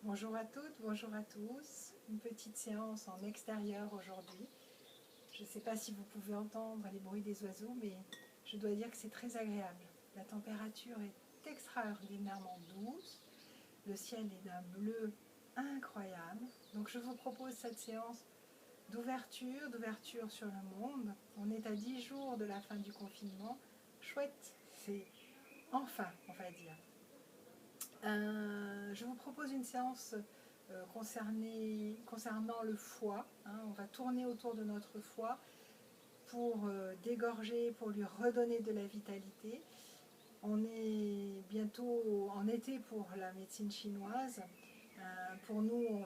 Bonjour à toutes, bonjour à tous. Une petite séance en extérieur aujourd'hui. Je ne sais pas si vous pouvez entendre les bruits des oiseaux, mais je dois dire que c'est très agréable. La température est extraordinairement douce. Le ciel est d'un bleu incroyable. Donc je vous propose cette séance d'ouverture sur le monde. On est à 10 jours de la fin du confinement. Chouette, c'est enfin, on va dire. Je vous propose une séance concernant le foie. On va tourner autour de notre foie pour dégorger, pour lui redonner de la vitalité. On est bientôt en été pour la médecine chinoise. Pour nous, on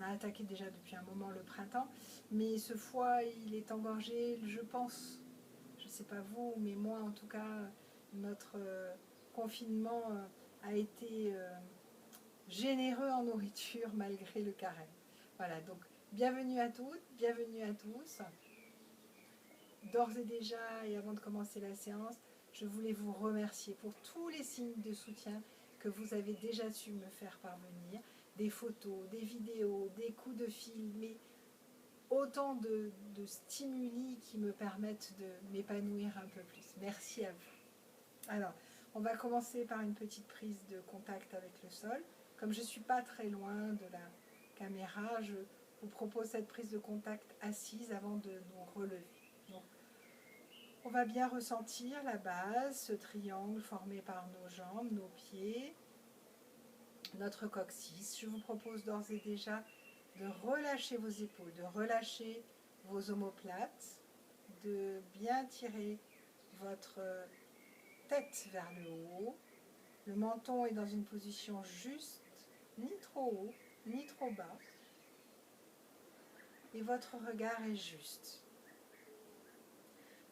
a attaqué déjà depuis un moment le printemps, mais ce foie, il est engorgé, je pense, je ne sais pas vous, mais moi en tout cas, notre confinement a été généreux en nourriture malgré le carême. Voilà, donc bienvenue à toutes, bienvenue à tous. D'ores et déjà, et avant de commencer la séance, je voulais vous remercier pour tous les signes de soutien que vous avez déjà su me faire parvenir, des photos, des vidéos, des coups de fil, mais autant de stimuli qui me permettent de m'épanouir un peu plus. Merci à vous. Alors, on va commencer par une petite prise de contact avec le sol. Comme je ne suis pas très loin de la caméra, je vous propose cette prise de contact assise avant de nous relever. Donc, on va bien ressentir la base, ce triangle formé par nos jambes, nos pieds, notre coccyx. Je vous propose d'ores et déjà de relâcher vos épaules, de relâcher vos omoplates, de bien tirer votre tête vers le haut. Le menton est dans une position juste, ni trop haut, ni trop bas. Et votre regard est juste.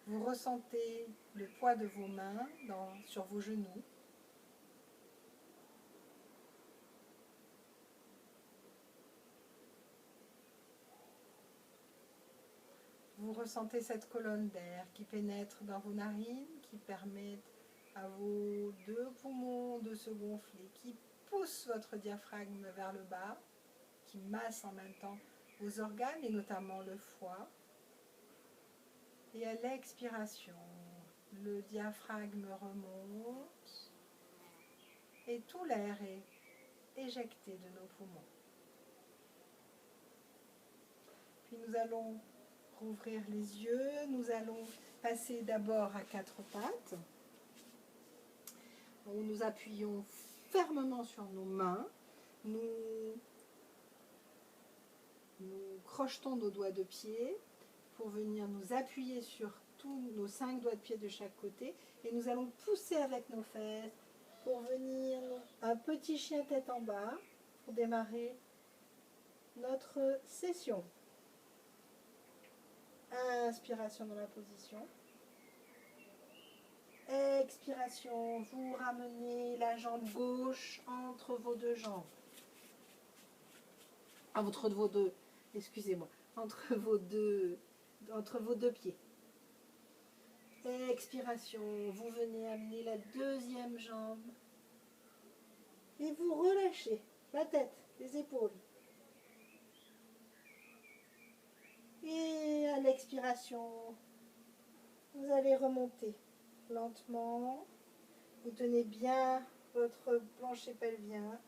Vous ressentez le poids de vos mains sur vos genoux. Vous ressentez cette colonne d'air qui pénètre dans vos narines, qui permet à vos deux poumons de se gonfler, qui pousse votre diaphragme vers le bas, qui masse en même temps vos organes et notamment le foie. Et à l'expiration, le diaphragme remonte et tout l'air est éjecté de nos poumons. Puis nous allons rouvrir les yeux, nous allons passer d'abord à quatre pattes, où nous appuyons fermement sur nos mains, nous crochetons nos doigts de pied pour venir nous appuyer sur tous nos 5 doigts de pied de chaque côté et nous allons pousser avec nos fesses pour venir un petit chien tête en bas pour démarrer notre session. Inspiration dans la position. Expiration, vous ramenez la jambe gauche entre vos deux jambes. Entre vos deux pieds. Expiration, vous venez amener la deuxième jambe et vous relâchez la tête, les épaules. Et à l'expiration, vous allez remonter lentement. Vous tenez bien votre plancher pelvien.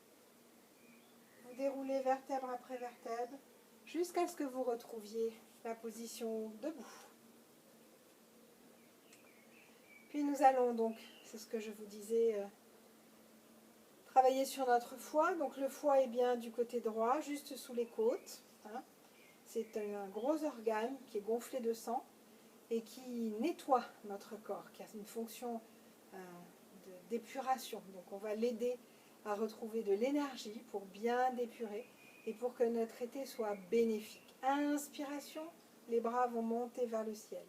Vous déroulez vertèbre après vertèbre jusqu'à ce que vous retrouviez la position debout. Puis nous allons donc, c'est ce que je vous disais, travailler sur notre foie. Donc le foie est bien du côté droit, juste sous les côtes. C'est un gros organe qui est gonflé de sang et qui nettoie notre corps, qui a une fonction d'épuration. Donc on va l'aider à retrouver de l'énergie pour bien d'épurer et pour que notre été soit bénéfique. Inspiration, les bras vont monter vers le ciel.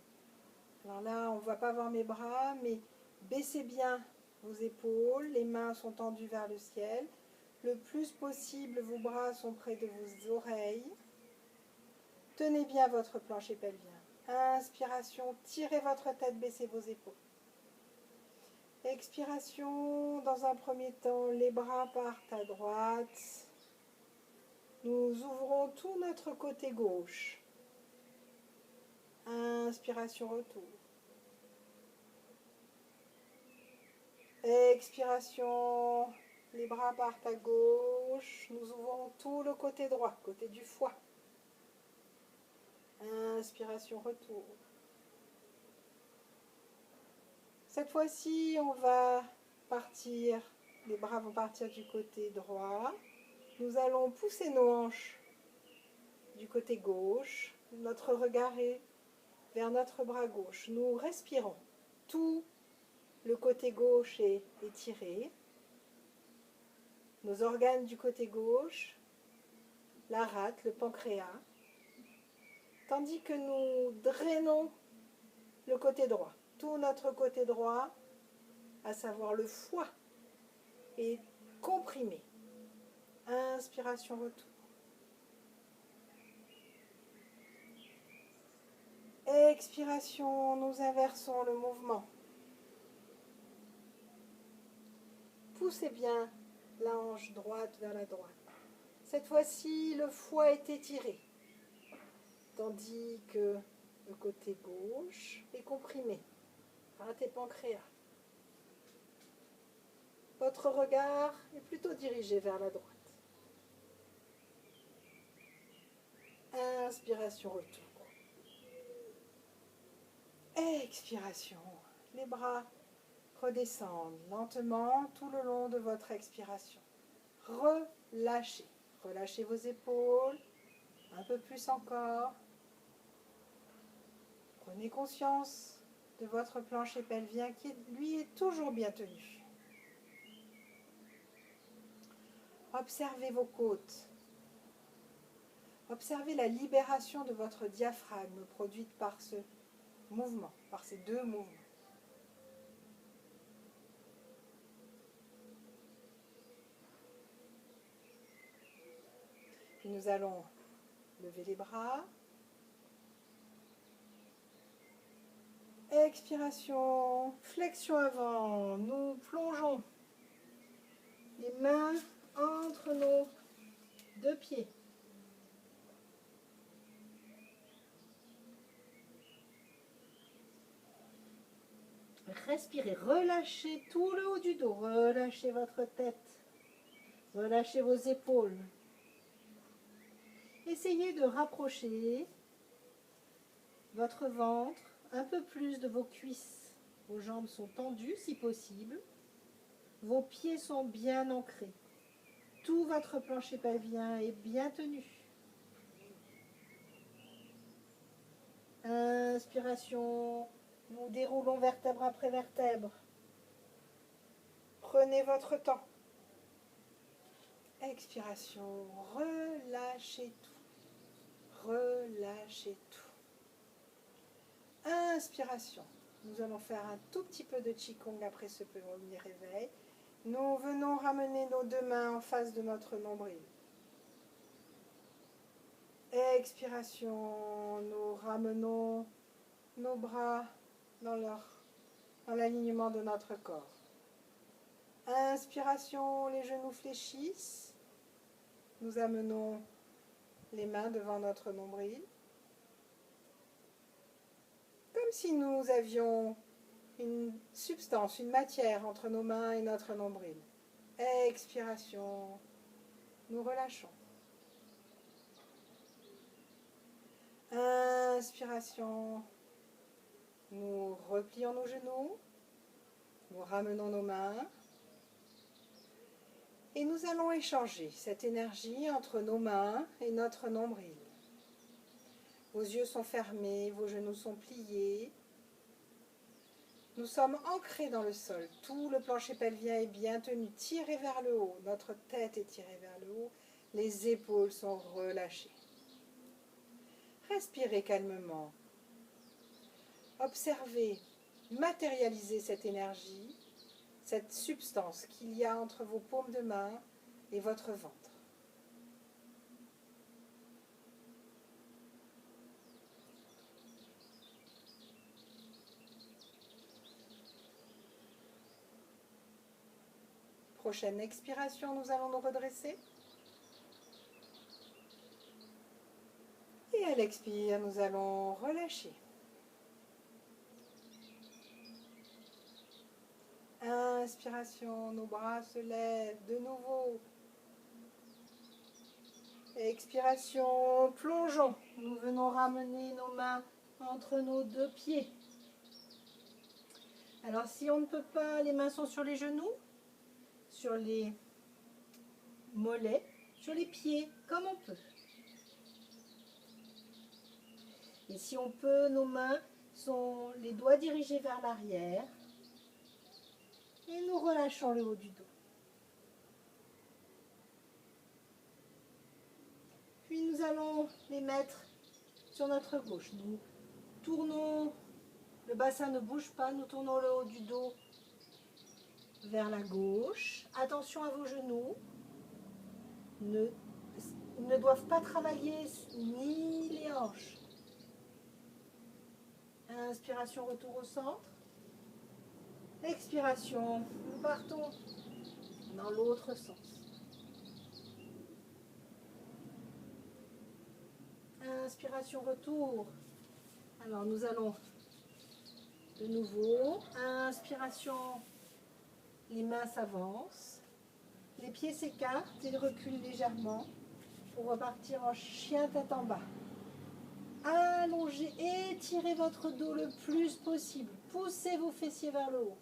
Alors là, on ne va pas voir mes bras, mais baissez bien vos épaules, les mains sont tendues vers le ciel. Le plus possible, vos bras sont près de vos oreilles. Tenez bien votre plancher pelvien. Inspiration, tirez votre tête, baissez vos épaules. Expiration, dans un premier temps, les bras partent à droite. Nous ouvrons tout notre côté gauche. Inspiration, retour. Expiration, les bras partent à gauche. Nous ouvrons tout le côté droit, côté du foie. Inspiration, retour. Cette fois-ci, on va partir, les bras vont partir du côté droit. Nous allons pousser nos hanches du côté gauche. Notre regard est vers notre bras gauche. Nous respirons. Tout le côté gauche est étiré. Nos organes du côté gauche, la rate, le pancréas, tandis que nous drainons le côté droit. Tout notre côté droit, à savoir le foie, est comprimé. Inspiration, retour. Expiration, nous inversons le mouvement. Poussez bien la hanche droite vers la droite. Cette fois-ci, le foie est étiré, tandis que le côté gauche est comprimé. Rate et pancréas. Votre regard est plutôt dirigé vers la droite. Inspiration, retour. Expiration. Les bras redescendent lentement tout le long de votre expiration. Relâchez. Relâchez vos épaules. Un peu plus encore. Prenez conscience de votre plancher pelvien qui, lui, est toujours bien tenu. Observez vos côtes. Observez la libération de votre diaphragme produite par ce mouvement, par ces deux mouvements. Puis nous allons lever les bras. Expiration, flexion avant. Nous plongeons les mains entre nos deux pieds. Respirez, relâchez tout le haut du dos, relâchez votre tête, relâchez vos épaules. Essayez de rapprocher votre ventre un peu plus de vos cuisses. Vos jambes sont tendues si possible. Vos pieds sont bien ancrés. Tout votre plancher pelvien est bien tenu. Inspiration, nous déroulons vertèbre après vertèbre. Prenez votre temps. Expiration, relâchez tout. Relâchez tout. Inspiration, nous allons faire un tout petit peu de Qigong après ce premier réveil. Nous venons ramener nos deux mains en face de notre nombril. Expiration, nous ramenons nos bras dans l'alignement de notre corps. Inspiration, les genoux fléchissent. Nous amenons les mains devant notre nombril. Comme si nous avions une substance, une matière entre nos mains et notre nombril. Expiration, nous relâchons. Inspiration, nous replions nos genoux, nous ramenons nos mains et nous allons échanger cette énergie entre nos mains et notre nombril. Vos yeux sont fermés, vos genoux sont pliés. Nous sommes ancrés dans le sol. Tout le plancher pelvien est bien tenu, tiré vers le haut. Notre tête est tirée vers le haut. Les épaules sont relâchées. Respirez calmement. Observez, matérialisez cette énergie, cette substance qu'il y a entre vos paumes de main et votre ventre. Prochaine expiration, nous allons nous redresser. Et à l'expire, nous allons relâcher. Inspiration, nos bras se lèvent de nouveau. Expiration, plongeons. Nous venons ramener nos mains entre nos deux pieds. Alors si on ne peut pas, les mains sont sur les genoux, sur les mollets, sur les pieds, comme on peut. Et si on peut, nos mains sont les doigts dirigés vers l'arrière. Et nous relâchons le haut du dos. Puis nous allons les mettre sur notre gauche. Nous tournons, le bassin ne bouge pas, nous tournons le haut du dos vers la gauche. Attention à vos genoux. Ils ne doivent pas travailler ni les hanches. Inspiration, retour au centre. Expiration, nous partons dans l'autre sens. Inspiration, retour. Alors nous allons de nouveau. Inspiration, les mains s'avancent. Les pieds s'écartent et reculent légèrement pour repartir en chien tête en bas. Allongez, étirez votre dos le plus possible. Poussez vos fessiers vers le haut.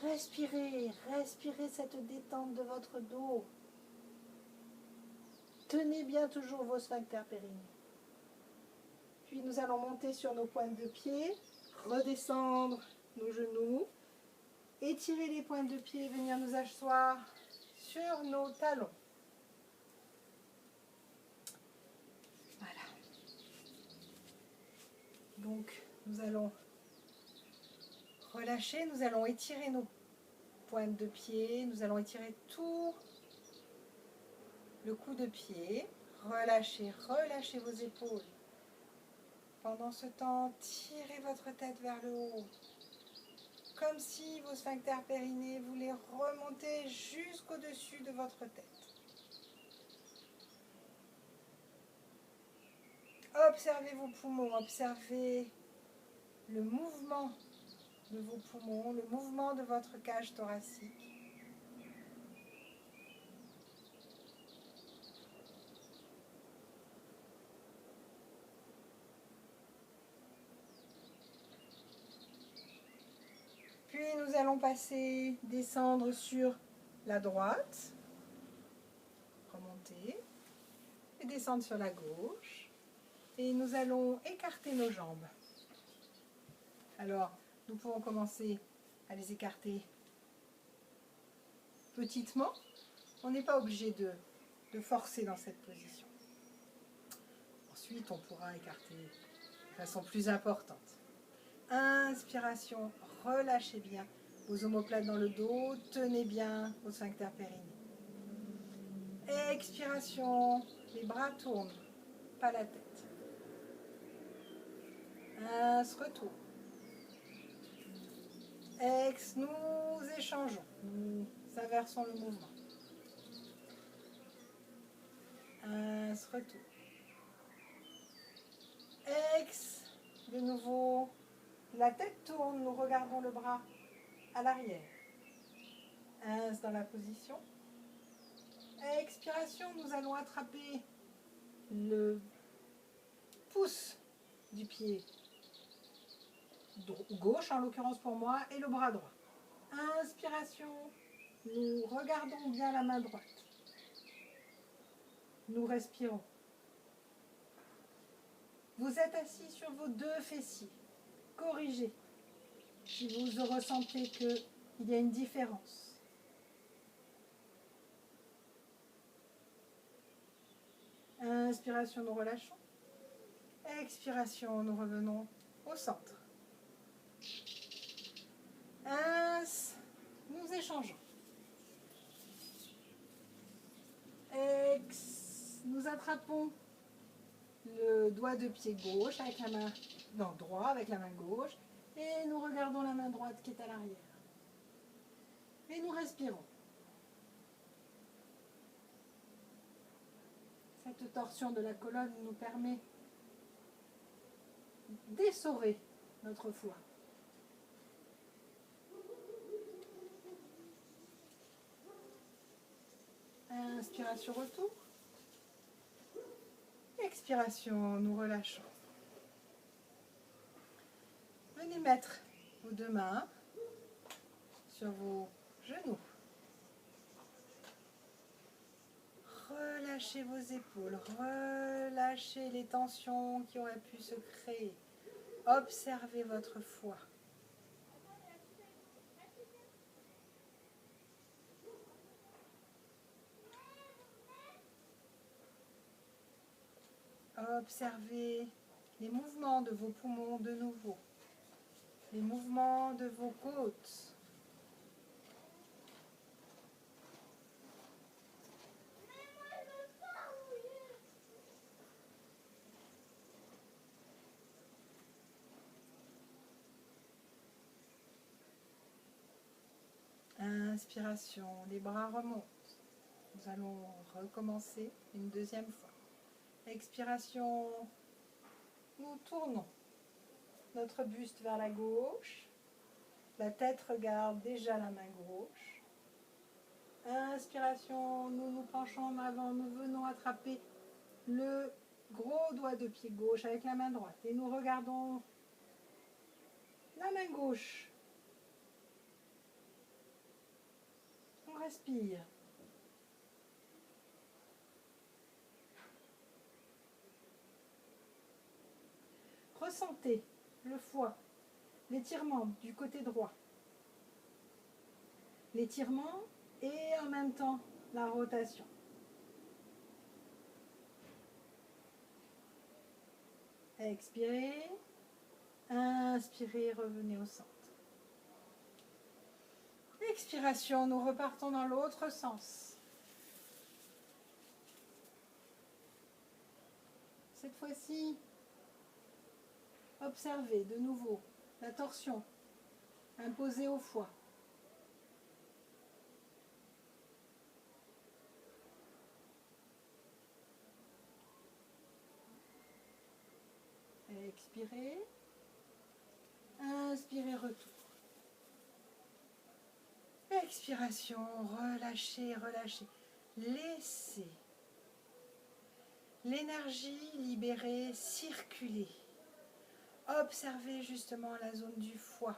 Respirez, respirez cette détente de votre dos. Tenez bien toujours vos sphincters périnéaux. Puis nous allons monter sur nos pointes de pied, redescendre nos genoux, étirer les pointes de pied, venir nous asseoir sur nos talons. Voilà. Donc nous allons relâcher, nous allons étirer nos pointes de pied, nous allons étirer tout le cou de pied, relâchez, relâchez vos épaules. Pendant ce temps, tirez votre tête vers le haut, comme si vos sphincters périnés voulaient remonter jusqu'au-dessus de votre tête. Observez vos poumons, observez le mouvement de vos poumons, le mouvement de votre cage thoracique. Puis nous allons descendre sur la droite, remonter, et descendre sur la gauche. Et nous allons écarter nos jambes. Alors, nous pouvons commencer à les écarter petitement. On n'est pas obligé de forcer dans cette position. Ensuite, on pourra écarter de façon plus importante. Inspiration, relâchez bien vos omoplates dans le dos, tenez bien vos sphincters périnés. Expiration, les bras tournent, pas la tête. Retour. Ex, nous échangeons, nous inversons le mouvement. Retour. Ex, de nouveau, la tête tourne, nous regardons le bras à l'arrière. Dans la position. Expiration, nous allons attraper le pouce du pied gauche, en l'occurrence pour moi, et le bras droit. Inspiration, nous regardons bien la main droite. Nous respirons. Vous êtes assis sur vos deux fessiers. Corrigez si vous ressentez qu'il y a une différence. Inspiration, nous relâchons. Expiration, nous revenons au centre. Nous échangeons. Nous attrapons le doigt de pied gauche avec la main droite avec la main gauche et nous regardons la main droite qui est à l'arrière. Et nous respirons. Cette torsion de la colonne nous permet d'essorer notre foie. Inspiration, retour. Expiration, nous relâchons. Venez mettre vos deux mains sur vos genoux. Relâchez vos épaules, relâchez les tensions qui auraient pu se créer. Observez votre foie. Observez les mouvements de vos poumons de nouveau, les mouvements de vos côtes. Inspiration, les bras remontent. Nous allons recommencer une deuxième fois. Expiration, nous tournons notre buste vers la gauche. La tête regarde déjà la main gauche. Inspiration, nous nous penchons en avant. Nous venons attraper le gros doigt de pied gauche avec la main droite. Et nous regardons la main gauche. On respire. Ressentez le foie, l'étirement du côté droit. L'étirement et en même temps la rotation. Expirez. Inspirez, revenez au centre. Expiration, nous repartons dans l'autre sens. Cette fois-ci, observez de nouveau la torsion imposée au foie. Expirez. Inspirez, retour. Expiration, relâchez, relâchez. Laissez l'énergie libérée circuler. Observez justement la zone du foie,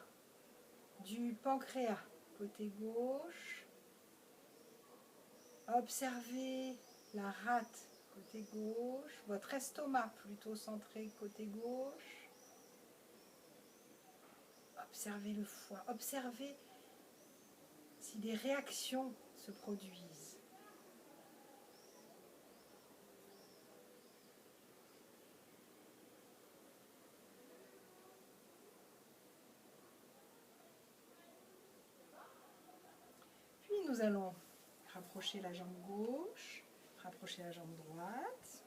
du pancréas, côté gauche. Observez la rate, côté gauche. Votre estomac, plutôt centré, côté gauche. Observez le foie. Observez si des réactions se produisent. Puis nous allons rapprocher la jambe gauche, rapprocher la jambe droite.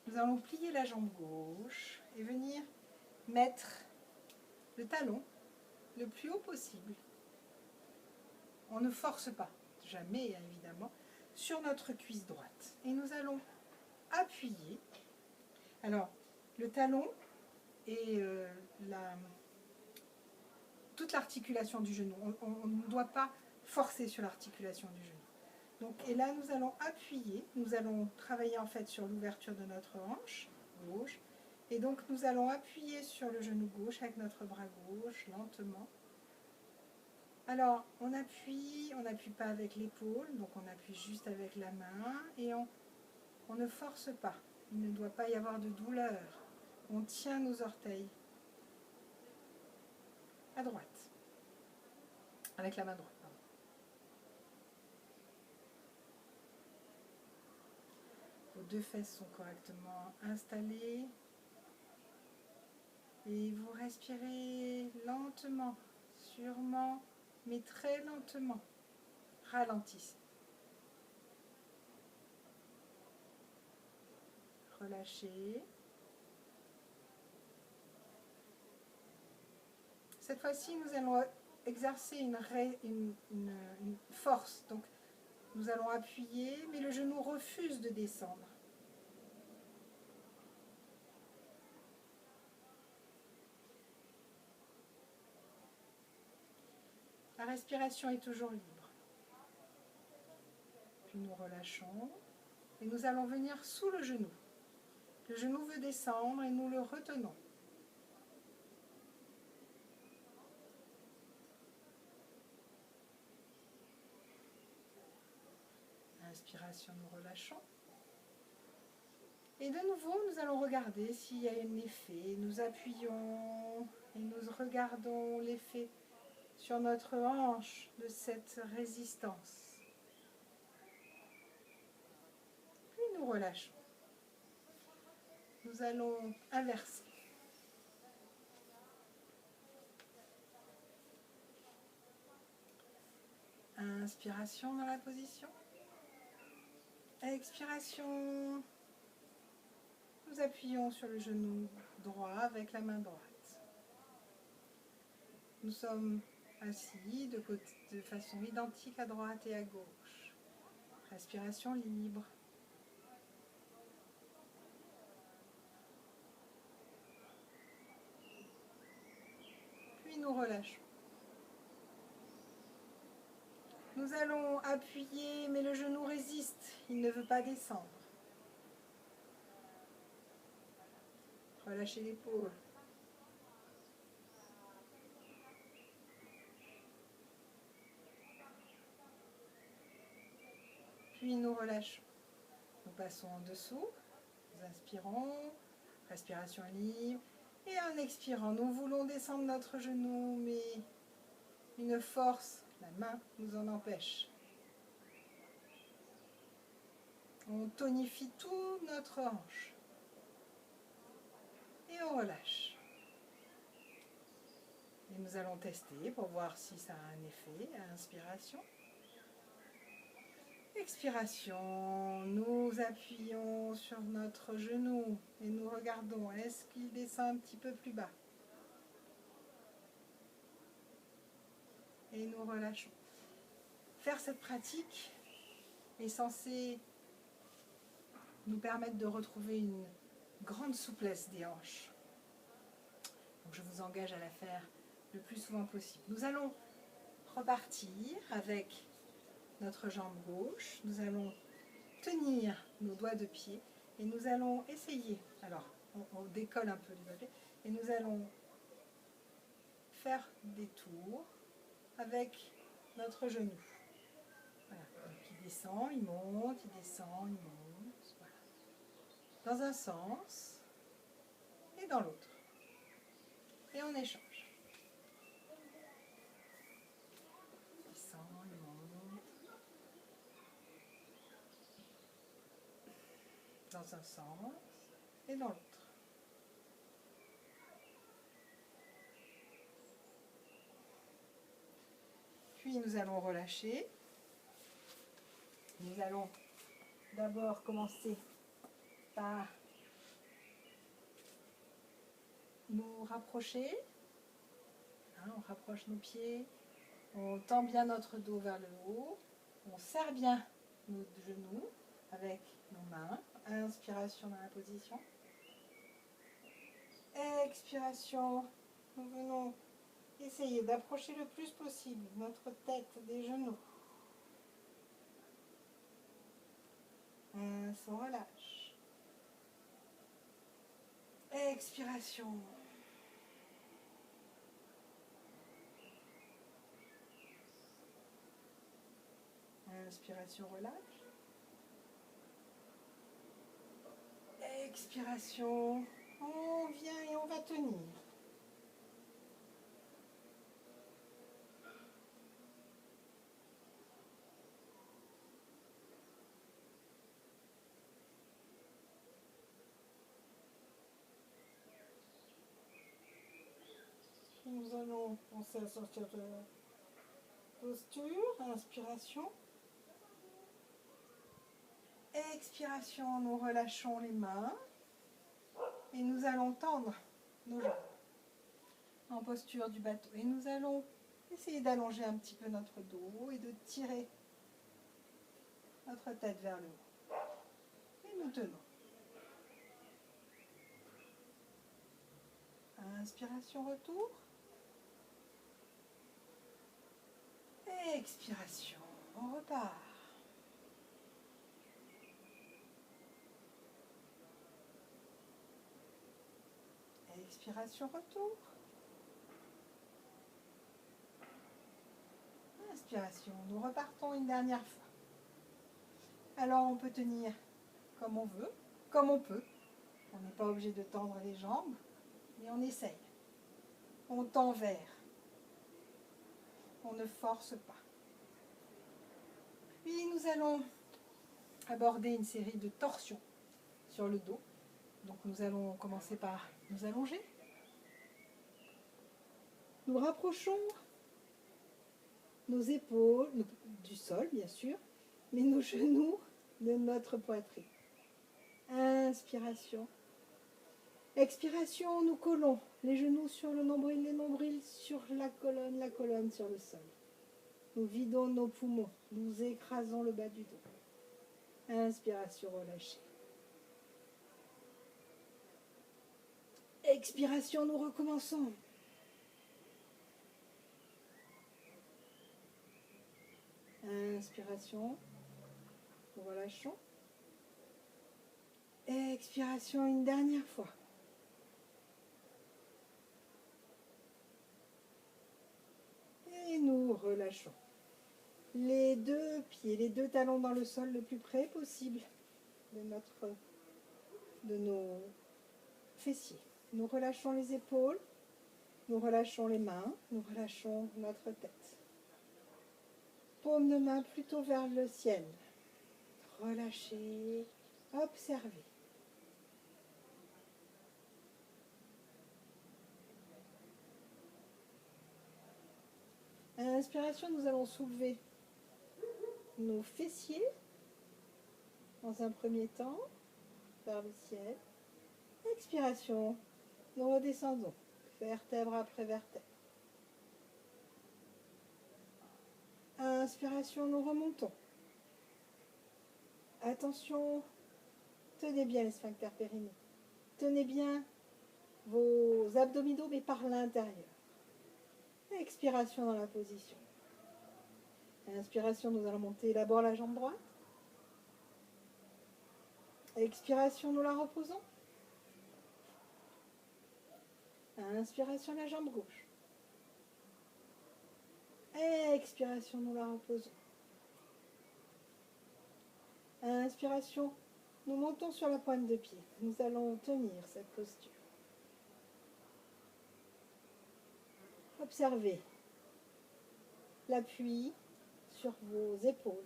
Nous allons plier la jambe gauche et venir mettre le talon le plus haut possible. On ne force pas, jamais évidemment, sur notre cuisse droite. Et nous allons appuyer. Alors, le talon et toute l'articulation du genou. On ne doit pas forcer sur l'articulation du genou. Donc, et là, nous allons appuyer. Nous allons travailler en fait sur l'ouverture de notre hanche gauche. Et donc, nous allons appuyer sur le genou gauche avec notre bras gauche, lentement. Alors, on n'appuie pas avec l'épaule, donc on appuie juste avec la main et on ne force pas. Il ne doit pas y avoir de douleur. On tient nos orteils à droite, avec la main droite. Pardon. Vos deux fesses sont correctement installées. Et vous respirez lentement, sûrement, mais très lentement. Ralentissez. Relâchez. Cette fois-ci, nous allons exercer une force. Donc, nous allons appuyer, mais le genou refuse de descendre. La respiration est toujours libre. Puis nous relâchons et nous allons venir sous le genou. Le genou veut descendre et nous le retenons. Inspiration, nous relâchons. Et de nouveau, nous allons regarder s'il y a un effet. Nous appuyons et nous regardons l'effet sur notre hanche de cette résistance. Puis nous relâchons. Nous allons inverser. Inspiration dans la position. Expiration. Nous appuyons sur le genou droit avec la main droite. Nous sommes assis de façon identique à droite et à gauche. Respiration libre. Puis nous relâchons. Nous allons appuyer, mais le genou résiste, il ne veut pas descendre. Relâchez l'épaule. Puis nous relâchons. Nous passons en dessous. Nous inspirons, respiration libre. Et en expirant, nous voulons descendre notre genou, mais une force, la main, nous en empêche. On tonifie toute notre hanche. Et on relâche. Et nous allons tester pour voir si ça a un effet. Inspiration. Expiration. Nous appuyons sur notre genou et nous regardons. Est-ce qu'il descend un petit peu plus bas? Et nous relâchons. Faire cette pratique est censé nous permettre de retrouver une grande souplesse des hanches. Donc je vous engage à la faire le plus souvent possible. Nous allons repartir avec notre jambe gauche. Nous allons tenir nos doigts de pied et nous allons essayer. Alors, on décolle un peu les doigts de pied et nous allons faire des tours avec notre genou. Voilà. Donc, il descend, il monte, il descend, il monte. Voilà. Dans un sens et dans l'autre. Et on échange. Il descend, il monte. Dans un sens et dans l'autre. Puis nous allons relâcher. Nous allons d'abord commencer par nous rapprocher. On rapproche nos pieds. On tend bien notre dos vers le haut. On serre bien nos genoux avec nos mains. Inspiration dans la position. Expiration. Nous venons essayer d'approcher le plus possible notre tête des genoux. On se relâche. Expiration. Inspiration, relâche. Expiration. On vient et on va tenir. Nous allons penser à sortir de la posture. Inspiration. Expiration, nous relâchons les mains. Et nous allons tendre nos jambes en posture du bateau. Et nous allons Essayez d'allonger un petit peu notre dos et de tirer notre tête vers le haut. Et nous tenons. Inspiration, retour. Et expiration, on repart. Expiration, retour. Inspiration, nous repartons une dernière fois. Alors on peut tenir comme on veut, comme on peut. On n'est pas obligé de tendre les jambes, mais on essaye. On tend vers. On ne force pas. Puis nous allons aborder une série de torsions sur le dos. Donc nous allons commencer par nous allonger. Nous rapprochons nos épaules du sol, bien sûr, mais nos genoux de notre poitrine. Inspiration. Expiration, nous collons les genoux sur le nombril, les nombrils sur la colonne sur le sol. Nous vidons nos poumons, nous écrasons le bas du dos. Inspiration, relâchez. Expiration, nous recommençons. Inspiration, nous relâchons. Expiration, une dernière fois. Et nous relâchons. Les deux pieds, les deux talons dans le sol le plus près possible de nos fessiers. Nous relâchons les épaules, nous relâchons les mains, nous relâchons notre tête. Paume de main plutôt vers le ciel. Relâchez, observez. À l'inspiration, nous allons soulever nos fessiers dans un premier temps vers le ciel. Expiration, nous redescendons, vertèbre après vertèbre. Inspiration, nous remontons. Attention, tenez bien les sphincters périnéaux. Tenez bien vos abdominaux, mais par l'intérieur. Expiration dans la position. Inspiration, nous allons monter d'abord la jambe droite. Expiration, nous la reposons. Inspiration, la jambe gauche. Expiration, nous la reposons. Inspiration, nous montons sur la pointe de pied. Nous allons tenir cette posture. Observez l'appui sur vos épaules.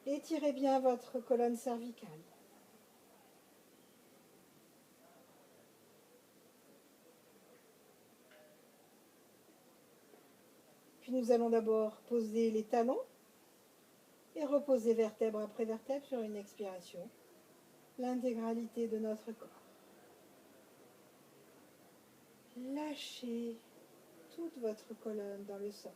Étirez bien votre colonne cervicale. Puis nous allons d'abord poser les talons et reposer vertèbre après vertèbre sur une expiration, l'intégralité de notre corps. Lâchez toute votre colonne dans le sol.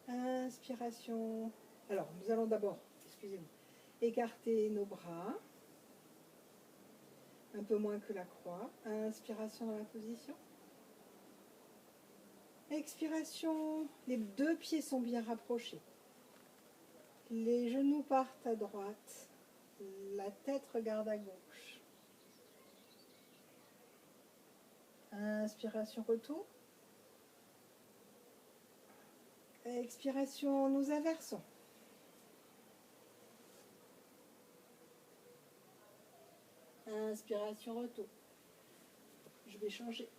Inspiration. Alors, nous allons d'abord, excusez-moi, écarter nos bras, un peu moins que la croix. Inspiration dans la position. Expiration, les deux pieds sont bien rapprochés. Les genoux partent à droite, la tête regarde à gauche. Inspiration, retour. Expiration, nous inversons. Inspiration, retour. Je vais changer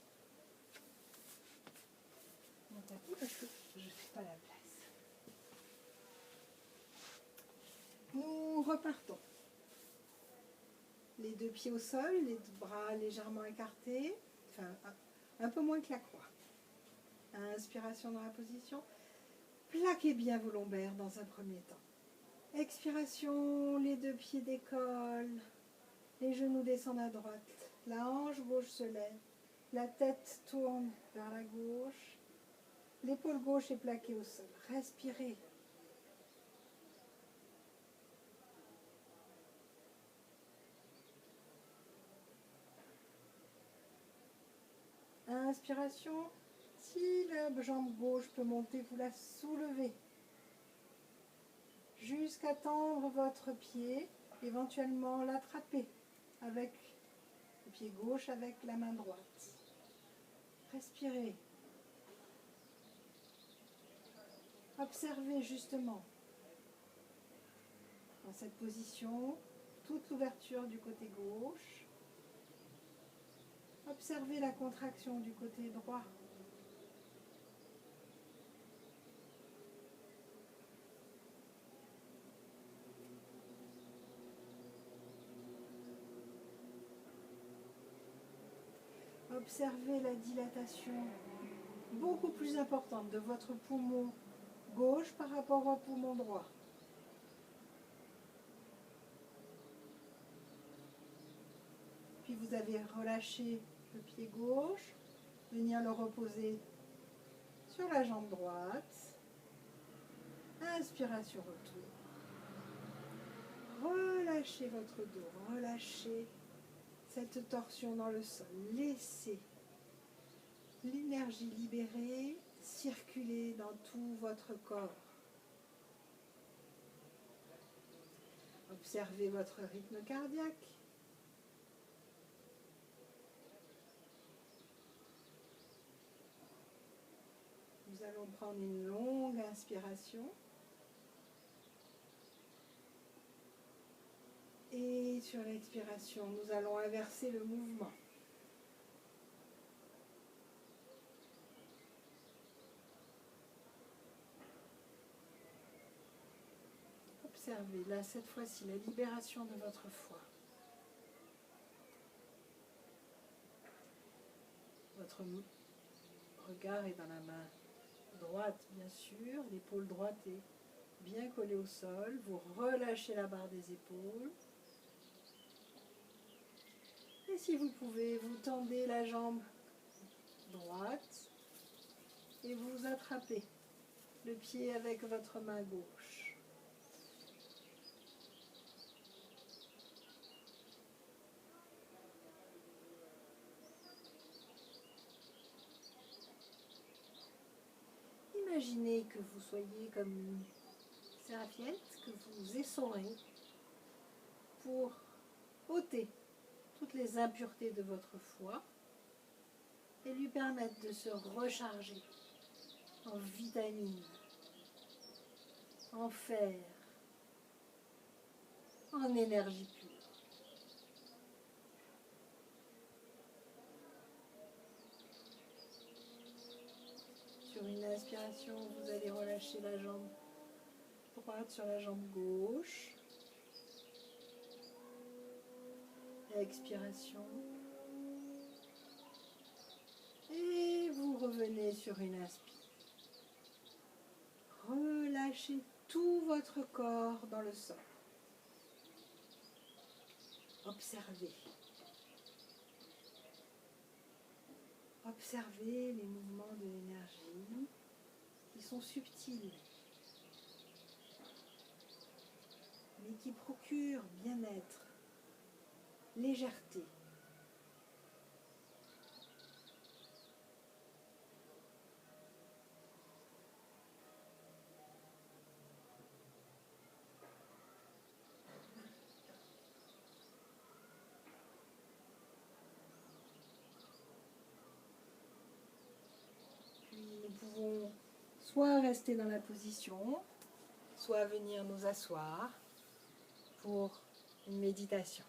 mon tapis parce que je ne suis pas à la place. Nous repartons. Les deux pieds au sol, les bras légèrement écartés, enfin un peu moins que la croix. Inspiration dans la position. Plaquez bien vos lombaires dans un premier temps. Expiration, les deux pieds décollent, les genoux descendent à droite, la hanche gauche se lève, la tête tourne vers la gauche, l'épaule gauche est plaquée au sol. Respirez. Inspiration, si la jambe gauche peut monter, vous la soulevez jusqu'à tendre votre pied, éventuellement l'attraper avec le pied gauche avec la main droite. Respirez. Observez justement dans cette position toute l'ouverture du côté gauche. Observez la contraction du côté droit. Observez la dilatation beaucoup plus importante de votre poumon gauche par rapport au poumon droit. Puis vous avez relâché le pied gauche, venir le reposer sur la jambe droite. Inspiration, retour. Relâchez votre dos, relâchez cette torsion dans le sol. Laissez l'énergie libérée circuler dans tout votre corps. Observez votre rythme cardiaque. Nous allons prendre une longue inspiration. Et sur l'expiration, nous allons inverser le mouvement. Observez là, cette fois-ci, la libération de votre foie. Votre regard est dans la main droite, bien sûr. L'épaule droite est bien collée au sol. Vous relâchez la barre des épaules. Et si vous pouvez, vous tendez la jambe droite et vous attrapez le pied avec votre main gauche. Imaginez que vous soyez comme une serviette que vous essorez pour ôter toutes les impuretés de votre foie et lui permettre de se recharger en vitamines, en fer, en énergie pure. Sur une inspiration, vous allez relâcher la jambe droite sur la jambe gauche. Expiration. Et vous revenez sur une inspiration. Relâchez tout votre corps dans le sol. Observez. Observez les mouvements de l'énergie qui sont subtils, mais qui procurent bien-être, légèreté. Puis nous pouvons soit rester dans la position, soit venir nous asseoir pour une méditation.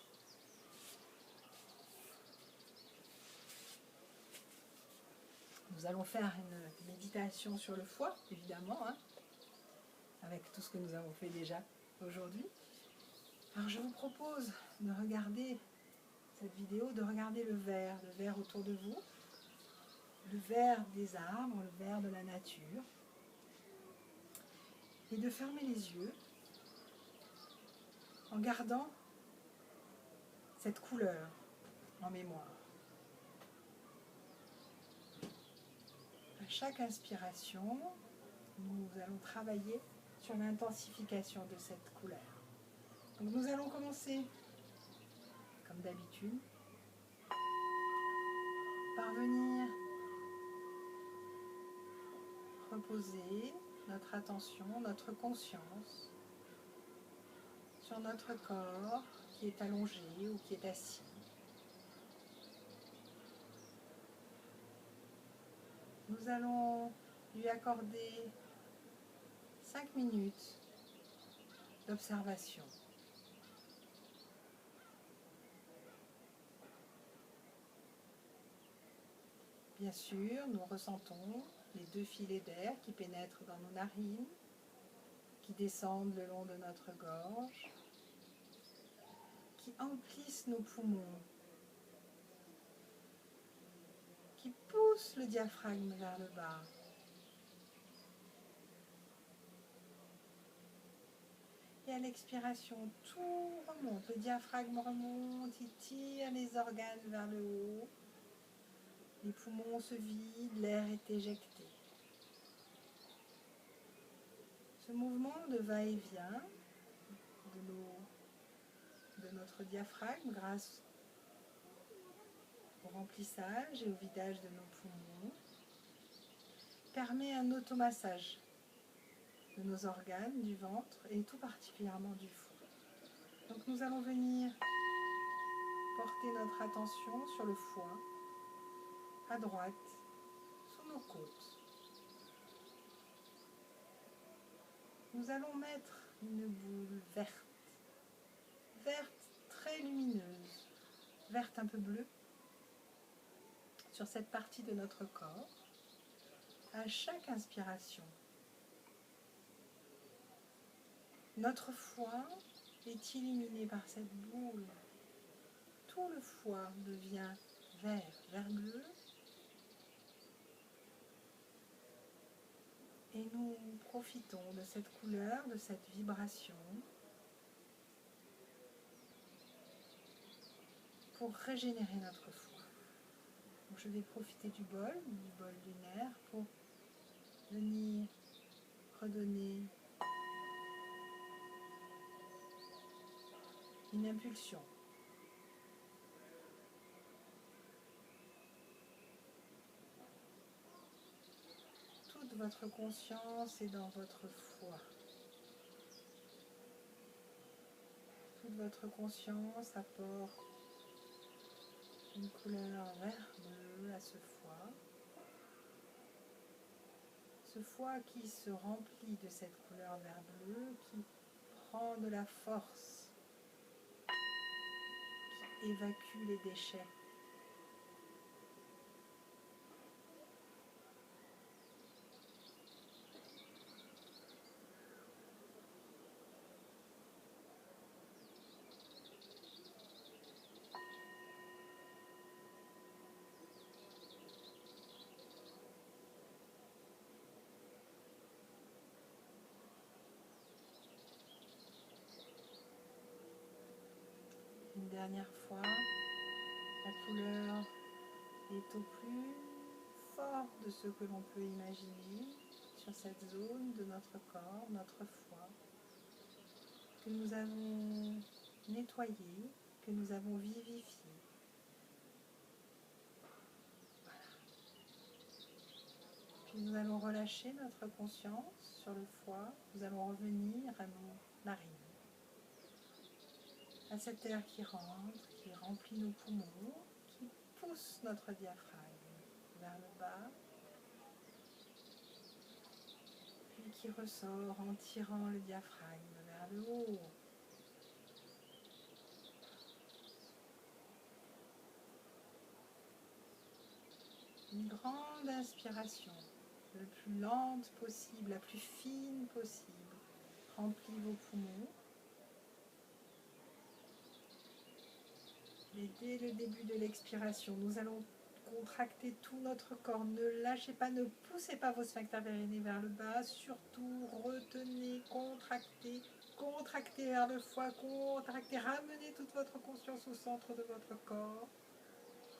Nous allons faire une méditation sur le foie, évidemment, avec tout ce que nous avons fait déjà aujourd'hui. Alors je vous propose de regarder cette vidéo, de regarder le vert autour de vous, le vert des arbres, le vert de la nature. et de fermer les yeux en gardant cette couleur en mémoire. À chaque inspiration, nous allons travailler sur l'intensification de cette couleur. Donc nous allons commencer, comme d'habitude, par venir reposer notre attention, notre conscience sur notre corps qui est allongé ou qui est assis. Nous allons lui accorder 5 minutes d'observation. Bien sûr, nous ressentons les 2 filets d'air qui pénètrent dans nos narines, qui descendent le long de notre gorge, qui emplissent nos poumons, qui poussent le diaphragme vers le bas. Et à l'expiration, tout remonte, le diaphragme remonte, il tire les organes vers le haut, les poumons se vident, l'air est éjecté. Ce mouvement de va-et-vient de notre diaphragme grâce au remplissage et au vidage de nos poumons permet un automassage de nos organes, du ventre et tout particulièrement du foie. Donc nous allons venir porter notre attention sur le foie, à droite, sous nos côtes. Nous allons mettre une boule verte, verte très lumineuse, verte un peu bleue, sur cette partie de notre corps, à chaque inspiration. Notre foie est illuminé par cette boule. Tout le foie devient vert bleu. Et nous profitons de cette couleur, de cette vibration pour régénérer notre foie. Donc je vais profiter du bol lunaire pour venir redonner une impulsion. Toute votre conscience est dans votre foie. Toute votre conscience apporte une couleur vert-bleu à ce foie. Ce foie qui se remplit de cette couleur vert-bleu, qui prend de la force, qui évacue les déchets. Une dernière fois, la couleur est au plus fort de ce que l'on peut imaginer sur cette zone de notre corps, notre foie, que nous avons nettoyé, que nous avons vivifié. Voilà. Puis nous allons relâcher notre conscience sur le foie, nous allons revenir à nos narines, à cet air qui rentre, qui remplit nos poumons, qui pousse notre diaphragme vers le bas, puis qui ressort en tirant le diaphragme vers le haut. Une grande inspiration, le plus lente possible, la plus fine possible, remplit vos poumons. Et dès le début de l'expiration, nous allons contracter tout notre corps. Ne lâchez pas, ne poussez pas vos sphincters périnéés vers le bas. Surtout, retenez, contractez, contractez vers le foie, contractez. Ramenez toute votre conscience au centre de votre corps.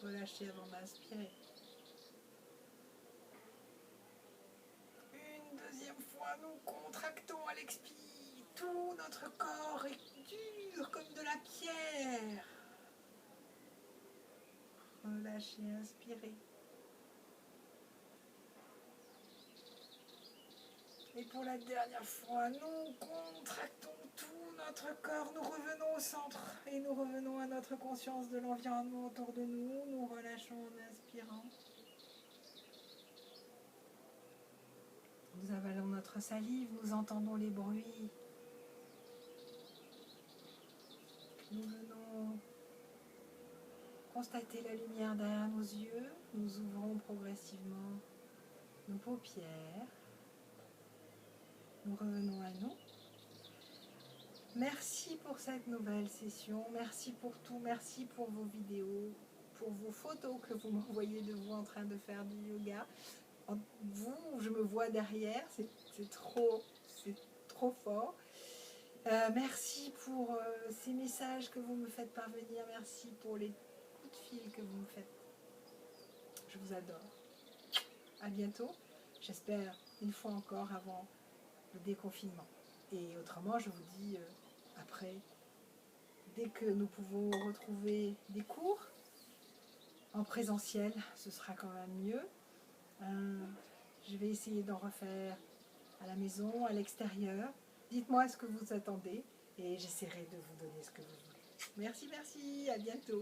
Relâchez avant d'inspirer. Une deuxième fois, nous contractons à l'expire. Tout notre corps est dur comme de la pierre. Relâchez, inspirez. Et pour la dernière fois, nous contractons tout notre corps. Nous revenons au centre et nous revenons à notre conscience de l'environnement autour de nous. Nous relâchons en inspirant. Nous avalons notre salive, nous entendons les bruits. Nous venons constater la lumière derrière nos yeux. Nous ouvrons progressivement nos paupières. Nous revenons à nous. Merci pour cette nouvelle session. Merci pour tout. Merci pour vos vidéos, pour vos photos que vous m'envoyez de vous en train de faire du yoga. Vous, je me vois derrière, c'est trop fort. Merci pour ces messages que vous me faites parvenir. Merci pour les coups de fil que vous me faites. Je vous adore. À bientôt. J'espère une fois encore avant le déconfinement. Et autrement, je vous dis après, dès que nous pouvons retrouver des cours en présentiel, ce sera quand même mieux. Je vais essayer d'en refaire à la maison, à l'extérieur. Dites-moi ce que vous attendez et j'essaierai de vous donner ce que vous voulez. Merci, à bientôt.